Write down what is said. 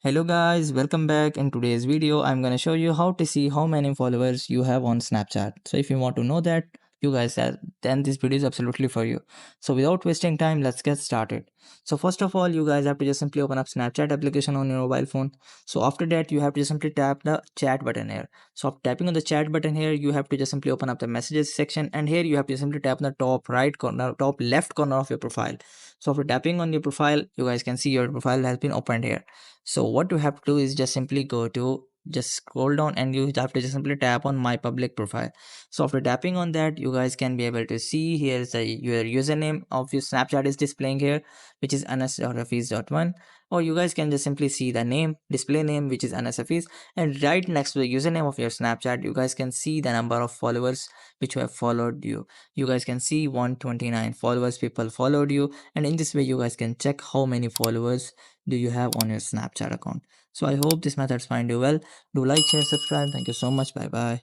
Hello guys, welcome back. In today's video, I'm gonna show you how to see how many followers you have on Snapchat. So if you want to know that, you guys have, then this video is absolutely for you. So without wasting time, let's get started. So first of all, you guys have to just simply open up Snapchat application on your mobile phone. So after that, you have to just simply tap the chat button here. So after tapping on the chat button here, you have to just simply open up the messages section, and here you have to simply tap on the top right corner, top left corner of your profile. So after tapping on your profile, you guys can see your profile has been opened here. So what you have to do is just simply go to just scroll down and you have to just simply tap on my public profile. So after tapping on that, you guys can be able to see here is your username of your Snapchat is displaying here, which is anas.hafiz.1, or you guys can just simply see the name, display name, which is Anas Hafiz, and right next to the username of your Snapchat, you guys can see the number of followers which have followed you. You guys can see 129 followers people followed you, and in this way you guys can check how many followers do you have on your Snapchat account. So I hope this methods find you well. Do like, share, subscribe. Thank you so much. Bye bye.